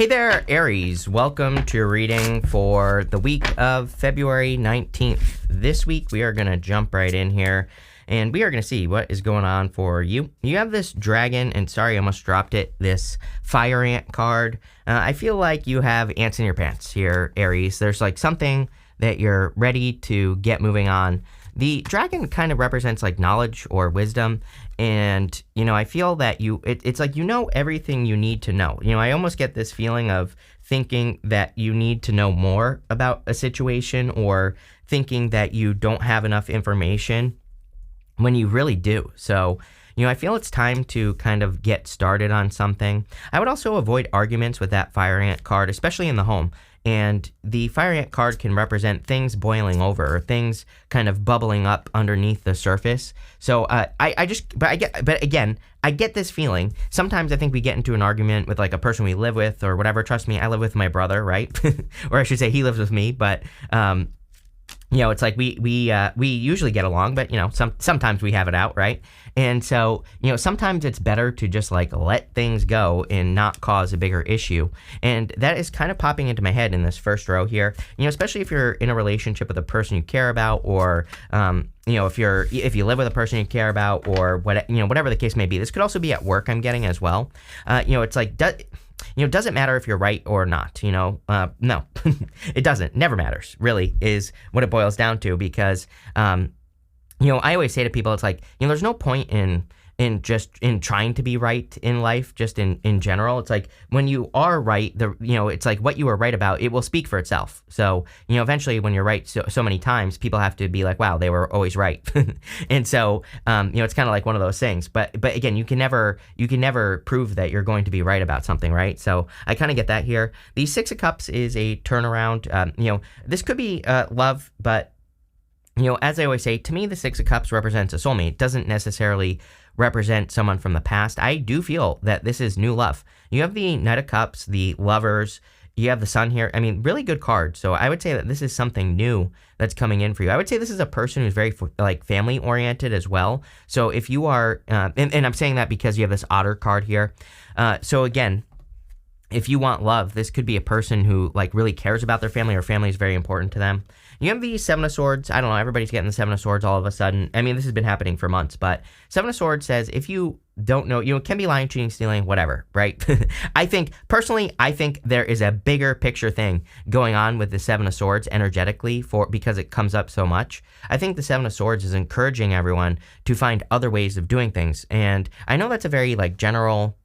Hey there, Aries. Welcome to your reading for the week of February 19th. This week, we are going to jump right in here, and we are going to see what is going on for you. You have this dragon, and sorry, I almost dropped it, this fire ant card. I feel like you have ants in your pants here, Aries. There's like something that you're ready to get moving on. The dragon kind of represents like knowledge or wisdom, and I feel that it's like everything you need to know. I almost get this feeling of thinking that you need to know more about a situation, or thinking that you don't have enough information when you really do. So I feel it's time to kind of get started on something. I would also avoid arguments with that fire ant card, especially in the home. And the fire ant card can represent things boiling over, or things kind of bubbling up underneath the surface. So I get this feeling. Sometimes I think we get into an argument with like a person we live with or whatever. Trust me, I live with my brother, right? Or I should say he lives with me, but it's like we usually get along, but sometimes we have it out, right? And so sometimes it's better to just like let things go and not cause a bigger issue. And that is kind of popping into my head in this first row here. Especially if you're in a relationship with a person you care about, or if you live with a person you care about, or whatever the case may be. This could also be at work, I'm getting as well. It's like doesn't matter if you're right or not, no, it doesn't, never matters, really, is what it boils down to, because, I always say to people, it's like, there's no point in trying to be right in life, just in general. It's like when you are right, it's like what you are right about, it will speak for itself. So, eventually when you're right so many times, people have to be like, wow, they were always right. And so, it's kind of like one of those things. But again, you can never prove that you're going to be right about something, right? So I kind of get that here. The Six of Cups is a turnaround. This could be love, but as I always say, to me, the Six of Cups represents a soulmate. It doesn't necessarily represent someone from the past. I do feel that this is new love. You have the Knight of Cups, the Lovers, you have the Sun here. I mean, really good card. So I would say that this is something new that's coming in for you. I would say this is a person who's very like family oriented as well. So if you are, and I'm saying that because you have this Otter card here. So again, if you want love, this could be a person who like really cares about their family, or family is very important to them. You have the Seven of Swords. I don't know, everybody's getting the Seven of Swords all of a sudden. I mean, this has been happening for months, but Seven of Swords says if you don't know, it can be lying, cheating, stealing, whatever, right? I think there is a bigger picture thing going on with the Seven of Swords energetically, because it comes up so much. I think the Seven of Swords is encouraging everyone to find other ways of doing things. And I know that's a very like general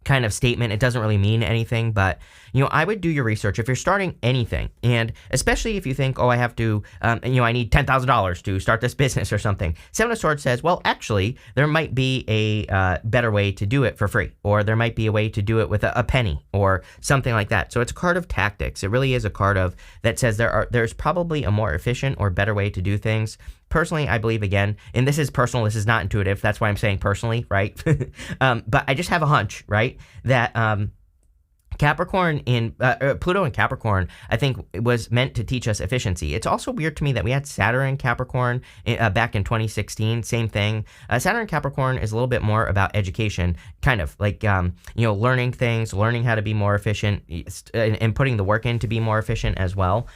kind of statement. It doesn't really mean anything, but I would do your research if you're starting anything, and especially if you think, I have to, I need $10,000 to start this business or something. Seven of Swords says, well, actually, there might be a better way to do it for free, or there might be a way to do it with a penny or something like that. So it's a card of tactics. It really is a card that says there's probably a more efficient or better way to do things. Personally, I believe, again, and this is personal, this is not intuitive, that's why I'm saying personally, right? But I just have a hunch, right, that Capricorn Pluto in Capricorn, I think, was meant to teach us efficiency. It's also weird to me that we had Saturn in Capricorn back in 2016. Same thing. Saturn in Capricorn is a little bit more about education, kind of like learning things, learning how to be more efficient, and putting the work in to be more efficient as well.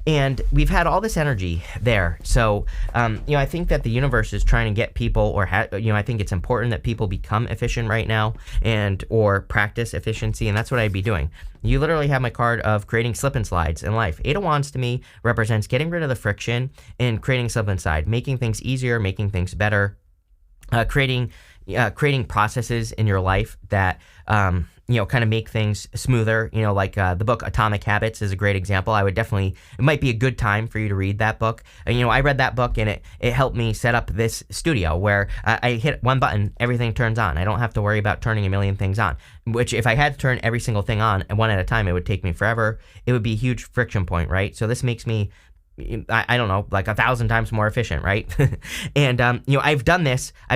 And we've had all this energy there. So, I think that the universe is trying to get people, I think it's important that people become efficient right now or practice efficiency. And that's what I'd be doing. You literally have my card of creating slip and slides in life. Eight of Wands to me represents getting rid of the friction and creating slip and slide, making things easier, making things better, creating processes in your life that, kind of make things smoother. Like the book Atomic Habits is a great example. It might be a good time for you to read that book. I read that book, and it helped me set up this studio where I hit one button, everything turns on. I don't have to worry about turning a million things on, which if I had to turn every single thing on one at a time, it would take me forever. It would be a huge friction point, right? So this makes me, I don't know, like 1,000 times more efficient, right? And, I've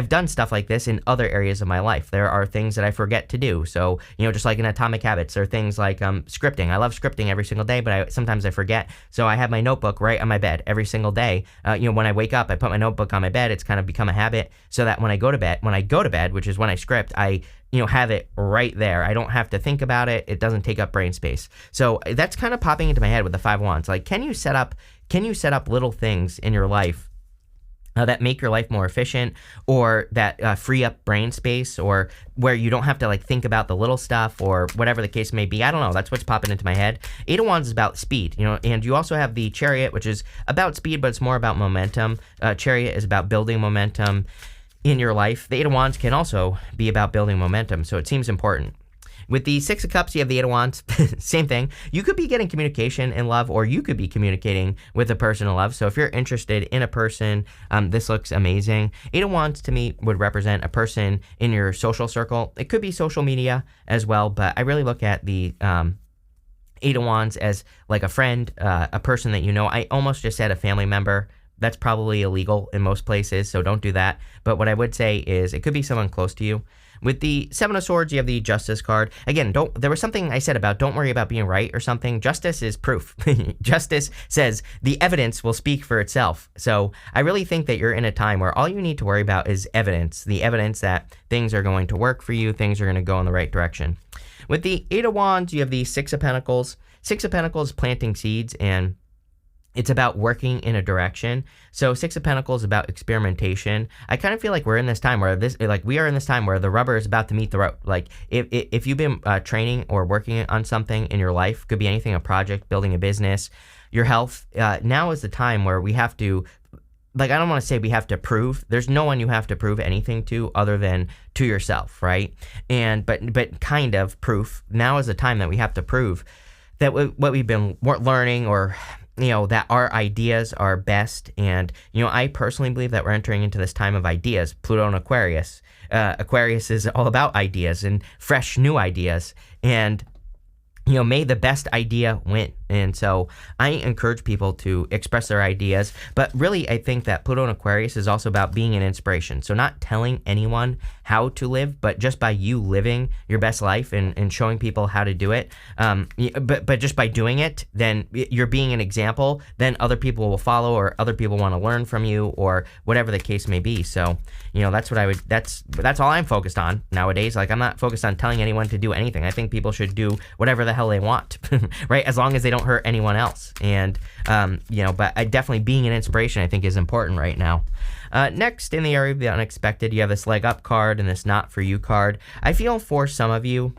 done stuff like this in other areas of my life. There are things that I forget to do. So, just like in Atomic Habits, there are things like scripting. I love scripting every single day, but sometimes I forget. So I have my notebook right on my bed every single day. When I wake up, I put my notebook on my bed. It's kind of become a habit so that when I go to bed, which is when I script, I have it right there. I don't have to think about it. It doesn't take up brain space. So that's kind of popping into my head with the 5 wands. Like, can you set up little things in your life that make your life more efficient, or that free up brain space, or where you don't have to like think about the little stuff, or whatever the case may be. I don't know. That's what's popping into my head. 8 of Wands is about speed, and you also have the Chariot, which is about speed, but it's more about momentum. Chariot is about building momentum in your life. The 8 of Wands can also be about building momentum, so it seems important. With the 6 of Cups, you have the 8 of Wands. Same thing. You could be getting communication in love, or you could be communicating with a person in love. So if you're interested in a person, this looks amazing. 8 of Wands to me would represent a person in your social circle. It could be social media as well, but I really look at the 8 of Wands as like a friend, a person that you know. I almost just said a family member. That's probably illegal in most places, so don't do that. But what I would say is it could be someone close to you. With the 7 of Swords, you have the Justice card. Again, there was something I said about don't worry about being right or something. Justice is proof. Justice says the evidence will speak for itself. So I really think that you're in a time where all you need to worry about is evidence. The evidence that things are going to work for you, things are going to go in the right direction. With the 8 of Wands, you have the 6 of Pentacles. 6 of Pentacles, planting seeds, and it's about working in a direction. So 6 of Pentacles is about experimentation. I kind of feel like we're in this time where we are in this time where the rubber is about to meet the road. Like if you've been training or working on something in your life, could be anything, a project, building a business, your health, now is the time where we have to, like, I don't want to say we have to prove. There's no one you have to prove anything to other than to yourself, right? But kind of proof. Now is the time that we have to prove that what we've been learning, or that our ideas are best. And, I personally believe that we're entering into this time of ideas. Pluto and Aquarius. Aquarius is all about ideas and fresh new ideas. And, may the best idea win. And so I encourage people to express their ideas. But really, I think that Pluto and Aquarius is also about being an inspiration. So not telling anyone how to live, but just by you living your best life and showing people how to do it. But just by doing it, then you're being an example. Then other people will follow, or other people want to learn from you, or whatever the case may be. So, that's what that's all I'm focused on nowadays. Like, I'm not focused on telling anyone to do anything. I think people should do whatever the hell they want, right? As long as they don't hurt anyone else. And, but definitely being an inspiration, I think, is important right now. Next, in the area of the unexpected, you have this leg up card and this not for you card. I feel for some of you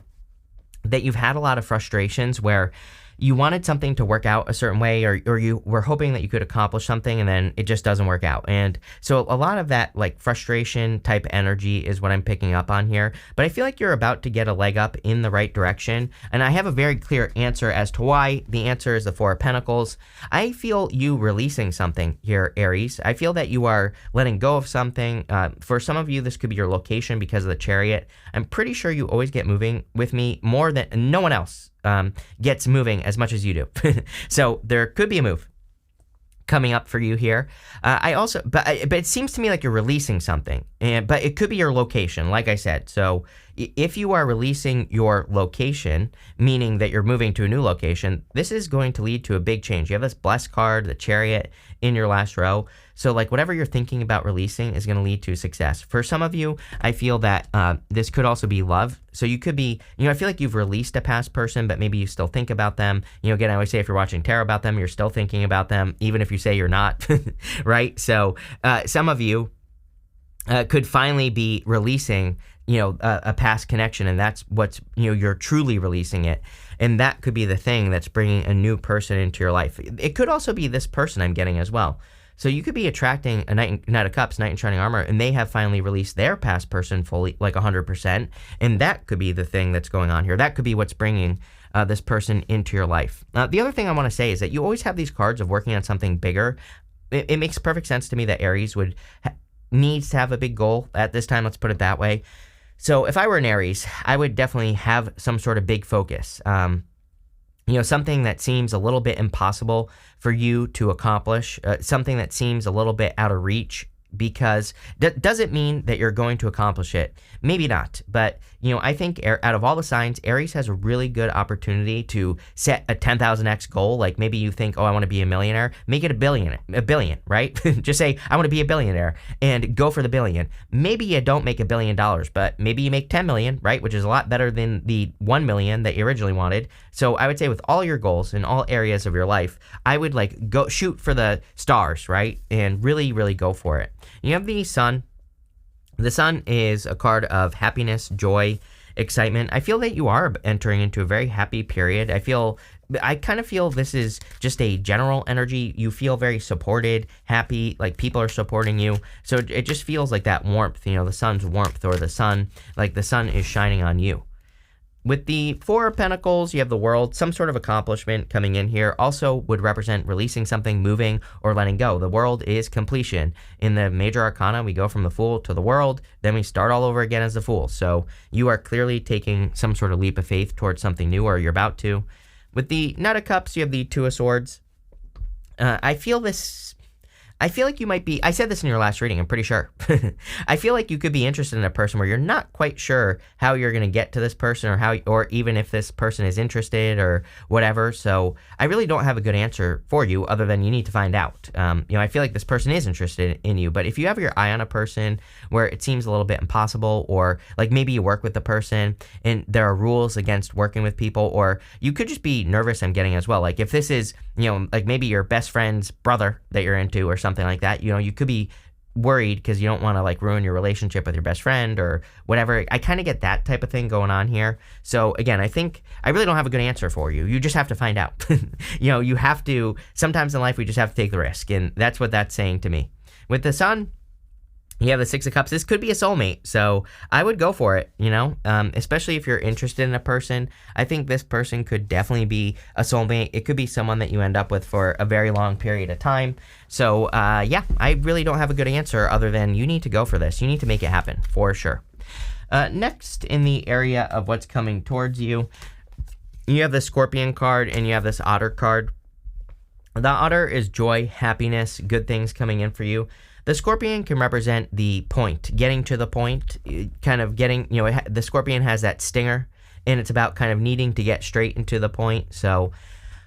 that you've had a lot of frustrations where you wanted something to work out a certain way, or you were hoping that you could accomplish something, and then it just doesn't work out. And so a lot of that like frustration type energy is what I'm picking up on here. But I feel like you're about to get a leg up in the right direction. And I have a very clear answer as to why. The answer is the 4 of Pentacles. I feel you releasing something here, Aries. I feel that you are letting go of something. For some of you, this could be your location because of the Chariot. I'm pretty sure you always get moving with me more than no one else gets moving as much as you do. So there could be a move coming up for you here. But it seems to me like you're releasing something, but it could be your location, like I said. So if you are releasing your location, meaning that you're moving to a new location, this is going to lead to a big change. You have this Blessed card, the Chariot in your last row. So like whatever you're thinking about releasing is going to lead to success. For some of you, I feel that this could also be love. So you could be, I feel like you've released a past person, but maybe you still think about them. Again, I always say if you're watching tarot about them, you're still thinking about them, even if you say you're not, right? So some of you could finally be releasing, a past connection, and that's what's, you're truly releasing it. And that could be the thing that's bringing a new person into your life. It could also be this person I'm getting as well. So you could be attracting a Knight of Cups, Knight in Shining Armor, and they have finally released their past person fully, like 100%. And that could be the thing that's going on here. That could be what's bringing this person into your life. The other thing I want to say is that you always have these cards of working on something bigger. It makes perfect sense to me that Aries needs to have a big goal at this time. Let's put it that way. So if I were an Aries, I would definitely have some sort of big focus. Something that seems a little bit impossible for you to accomplish, something that seems a little bit out of reach because does it mean that you're going to accomplish it? Maybe not, but I think out of all the signs, Aries has a really good opportunity to set a 10,000x goal. Like maybe you think, oh, I want to be a millionaire, make it a billion, right? Just say, I want to be a billionaire and go for the billion. Maybe you don't make $1 billion, but maybe you make 10 million, right? Which is a lot better than the 1 million that you originally wanted. So I would say with all your goals in all areas of your life, I would like go shoot for the stars, right? And really, really go for it. You have the sun. The sun is a card of happiness, joy, excitement. I feel that you are entering into a very happy period. I kind of feel this is just a general energy. You feel very supported, happy, like people are supporting you. So it just feels like that warmth, the sun's warmth, or the sun is shining on you. With the Four of Pentacles, you have the World, some sort of accomplishment coming in here. Also would represent releasing something, moving, or letting go. The World is completion. In the Major Arcana, we go from the Fool to the World, then we start all over again as the Fool. So you are clearly taking some sort of leap of faith towards something new, or you're about to. With the Knight of Cups, you have the Two of Swords. I feel like you might be, I said this in your last reading, I'm pretty sure. I feel like you could be interested in a person where you're not quite sure how you're going to get to this person, or even if this person is interested or whatever. So I really don't have a good answer for you other than you need to find out. I feel like this person is interested in you, but if you have your eye on a person where it seems a little bit impossible, or like maybe you work with the person and there are rules against working with people, or you could just be nervous, I'm getting as well. Like if this is, like maybe your best friend's brother that you're into or something like that, you could be worried because you don't want to like ruin your relationship with your best friend or whatever. I kind of get that type of thing going on here. So again, I think I really don't have a good answer for you. You just have to find out. You have to, sometimes in life we just have to take the risk, and that's what that's saying to me. With the Sun, you have the Six of Cups. This could be a soulmate, so I would go for it, especially if you're interested in a person. I think this person could definitely be a soulmate. It could be someone that you end up with for a very long period of time. So, I really don't have a good answer other than you need to go for this. You need to make it happen, for sure. Next, in the area of what's coming towards you, you have the Scorpion card and you have this Otter card. The Otter is joy, happiness, good things coming in for you. The Scorpion can represent the point, getting to the point, kind of getting, the Scorpion has that stinger, and it's about kind of needing to get straight into the point. So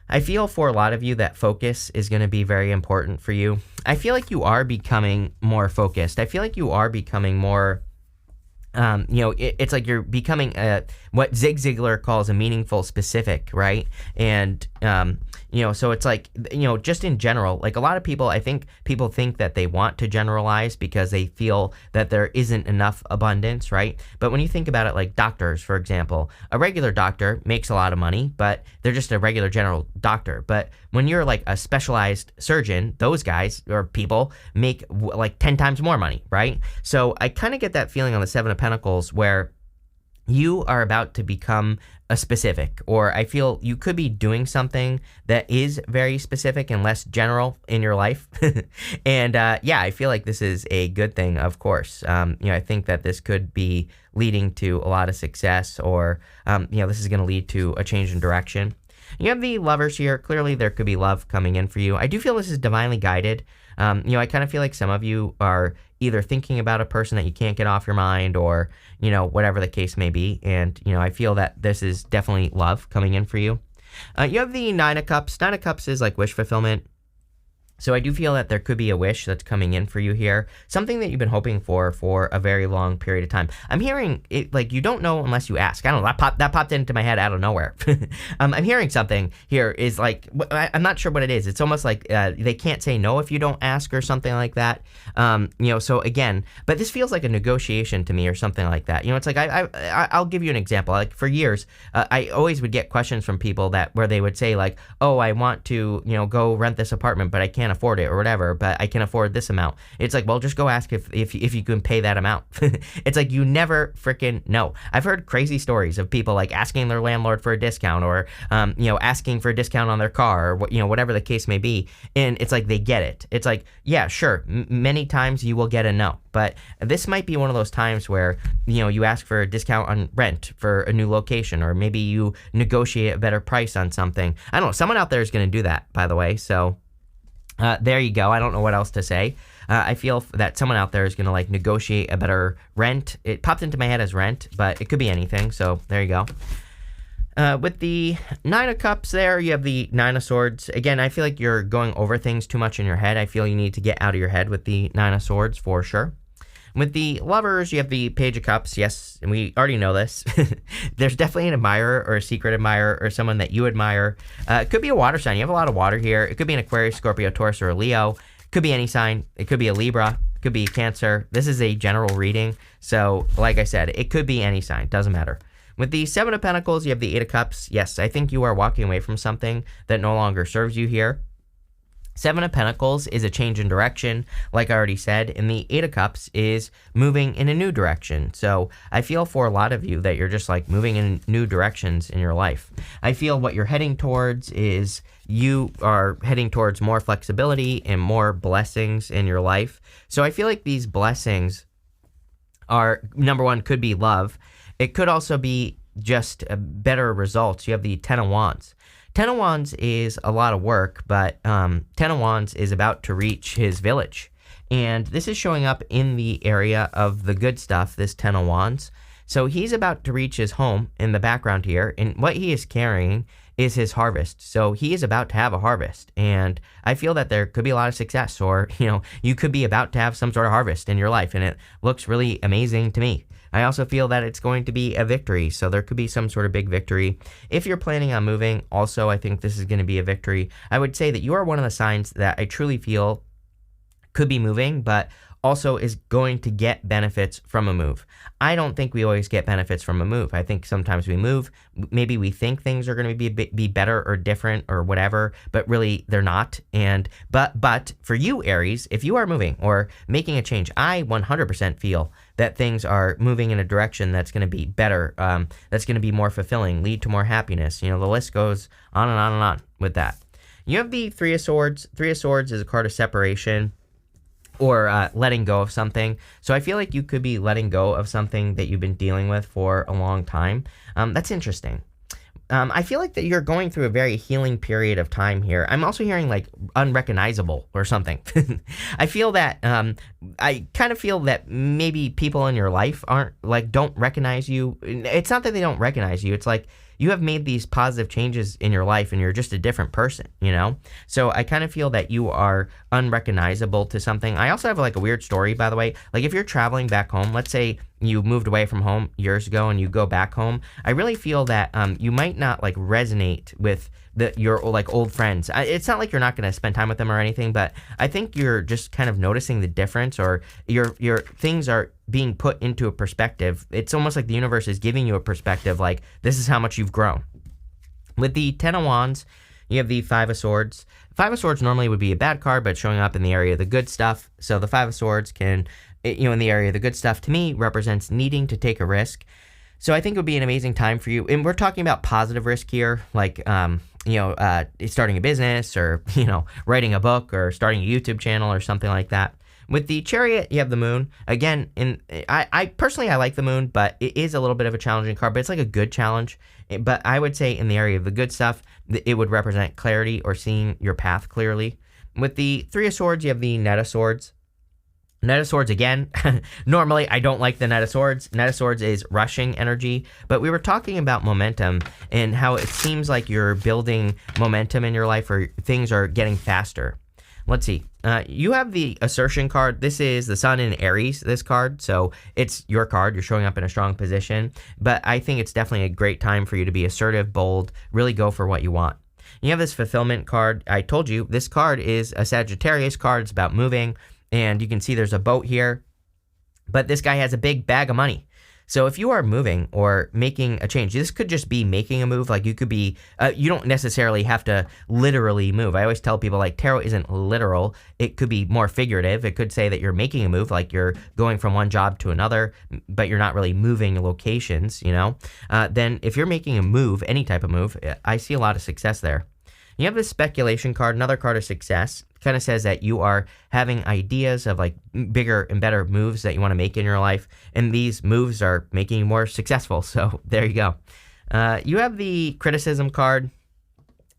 I feel for a lot of you that focus is going to be very important for you. I feel like you are becoming more focused. I feel like you are becoming more, it's like you're becoming what Zig Ziglar calls a meaningful specific, right? And, so it's like, just in general, like a lot of people, I think people think that they want to generalize because they feel that there isn't enough abundance, right? But when you think about it, like doctors, for example, a regular doctor makes a lot of money, but they're just a regular general doctor. But when you're like a specialized surgeon, those guys or people make like 10 times more money, right? So I kind of get that feeling on the Seven of Pentacles where you are about to become a specific, or I feel you could be doing something that is very specific and less general in your life. And I feel like this is a good thing, of course. I think that this could be leading to a lot of success, or, this is going to lead to a change in direction. You have the Lovers here. Clearly, there could be love coming in for you. I do feel this is divinely guided. I kind of feel like some of you are either thinking about a person that you can't get off your mind, or, whatever the case may be. And, I feel that this is definitely love coming in for you. You have the Nine of Cups. Nine of Cups is like wish fulfillment. So I do feel that there could be a wish that's coming in for you here. Something that you've been hoping for a very long period of time. I'm hearing it, like you don't know unless you ask. I don't know, that popped into my head out of nowhere. I'm hearing something here is like, I'm not sure what it is. It's almost like they can't say no if you don't ask or something like that. So again, but this feels like a negotiation to me or something like that. It's like, I'll give you an example. Like for years, I always would get questions from people where they would say like, oh, I want to, go rent this apartment, but I can't afford it or whatever, but I can afford this amount. It's like, well, just go ask if you can pay that amount. It's like you never freaking know. I've heard crazy stories of people like asking their landlord for a discount, or asking for a discount on their car, or whatever the case may be, and it's like they get it. It's like, yeah, sure, many times you will get a no, but this might be one of those times where you ask for a discount on rent for a new location, or maybe you negotiate a better price on something. I don't know, someone out there is going to do that, by the way. So there you go. I don't know what else to say. I feel that someone out there is going to like negotiate a better rent. It popped into my head as rent, but it could be anything. So there you go. With the Nine of Cups there, you have the Nine of Swords. Again, I feel like you're going over things too much in your head. I feel you need to get out of your head with the Nine of Swords for sure. With the Lovers, you have the Page of Cups. Yes, and we already know this. There's definitely an admirer or a secret admirer or someone that you admire. It could be a water sign. You have a lot of water here. It could be an Aquarius, Scorpio, Taurus, or a Leo. It could be any sign. It could be a Libra. It could be Cancer. This is a general reading. So, like I said, it could be any sign. Doesn't matter. With the Seven of Pentacles, you have the Eight of Cups. Yes, I think you are walking away from something that no longer serves you here. Seven of Pentacles is a change in direction, like I already said, and the Eight of Cups is moving in a new direction. So I feel for a lot of you that you're just like moving in new directions in your life. I feel what you're heading towards is you are heading towards more flexibility and more blessings in your life. So I feel like these blessings are, number one, could be love. It could also be just better results. You have the Ten of Wands. Ten of Wands is a lot of work, but Ten of Wands is about to reach his village. And this is showing up in the area of the good stuff, this Ten of Wands. So he's about to reach his home in the background here, and what he is carrying is his harvest. So he is about to have a harvest, and I feel that there could be a lot of success, or, you know, you could be about to have some sort of harvest in your life, and it looks really amazing to me. I also feel that it's going to be a victory, so there could be some sort of big victory. If you're planning on moving, also, I think this is going to be a victory. I would say that you are one of the signs that I truly feel could be moving, but also is going to get benefits from a move. I don't think we always get benefits from a move. I think sometimes we move, maybe we think things are going to be better or different or whatever, but really they're not. And but for you, Aries, if you are moving or making a change, I 100% feel that things are moving in a direction that's going to be better, that's going to be more fulfilling, lead to more happiness. You know, the list goes on and on and on with that. You have the Three of Swords. Three of Swords is a card of separation, or letting go of something. So I feel like you could be letting go of something that you've been dealing with for a long time. That's interesting. I feel like that you're going through a very healing period of time here. I'm also hearing like unrecognizable or something. I feel that, I kind of feel that maybe people in your life don't recognize you. It's not that they don't recognize you. It's like you have made these positive changes in your life and you're just a different person, you know? So I kind of feel that you are unrecognizable to something. I also have like a weird story, by the way. Like if you're traveling back home, let's say you moved away from home years ago and you go back home, I really feel that you might not like resonate with your like old friends. It's not like you're not going to spend time with them or anything, but I think you're just kind of noticing the difference, or your things are being put into a perspective. It's almost like the universe is giving you a perspective, like this is how much you've grown. With the Ten of Wands, you have the Five of Swords. Five of Swords normally would be a bad card, but showing up in the area of the good stuff. So the Five of Swords can, in the area of the good stuff, to me, represents needing to take a risk. So I think it would be an amazing time for you. And we're talking about positive risk here, like, starting a business, or, writing a book, or starting a YouTube channel or something like that. With the Chariot, you have the Moon. Again, I personally, I like the Moon, but it is a little bit of a challenging card, but it's like a good challenge. But I would say in the area of the good stuff, it would represent clarity or seeing your path clearly. With the Three of Swords, you have the Knight of Swords. Knight of Swords, again, normally I don't like the Knight of Swords. Knight of Swords is rushing energy, but we were talking about momentum and how it seems like you're building momentum in your life, or things are getting faster. Let's see. You have the Assertion card. This is the Sun in Aries, this card. So it's your card. You're showing up in a strong position. But I think it's definitely a great time for you to be assertive, bold, really go for what you want. You have this Fulfillment card. I told you, this card is a Sagittarius card. It's about moving. And you can see there's a boat here. But this guy has a big bag of money. So if you are moving or making a change, this could just be making a move. Like you could be, you don't necessarily have to literally move. I always tell people, like, tarot isn't literal. It could be more figurative. It could say that you're making a move, like you're going from one job to another, but you're not really moving locations, Then if you're making a move, any type of move, I see a lot of success there. You have this Speculation card, another card of success. Kind of says that you are having ideas of like bigger and better moves that you want to make in your life, and these moves are making you more successful. So there you go. You have the Criticism card.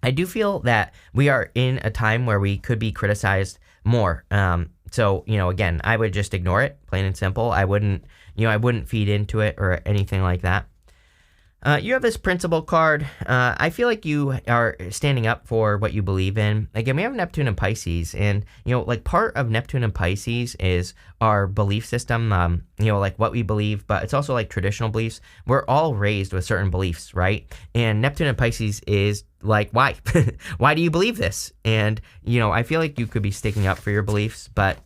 I do feel that we are in a time where we could be criticized more. So, again, I would just ignore it, plain and simple. I wouldn't feed into it or anything like that. You have this principal card. I feel like you are standing up for what you believe in. Again, we have Neptune and Pisces, and like part of Neptune and Pisces is our belief system. Like what we believe, but it's also like traditional beliefs. We're all raised with certain beliefs, right? And Neptune and Pisces is like, why? Why do you believe this? And I feel like you could be sticking up for your beliefs, but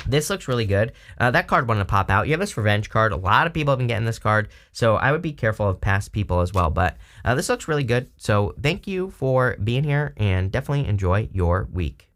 this looks really good. That card wanted to pop out. You have this revenge card. A lot of people have been getting this card, so I would be careful of past people as well. But this looks really good. So thank you for being here, and definitely enjoy your week.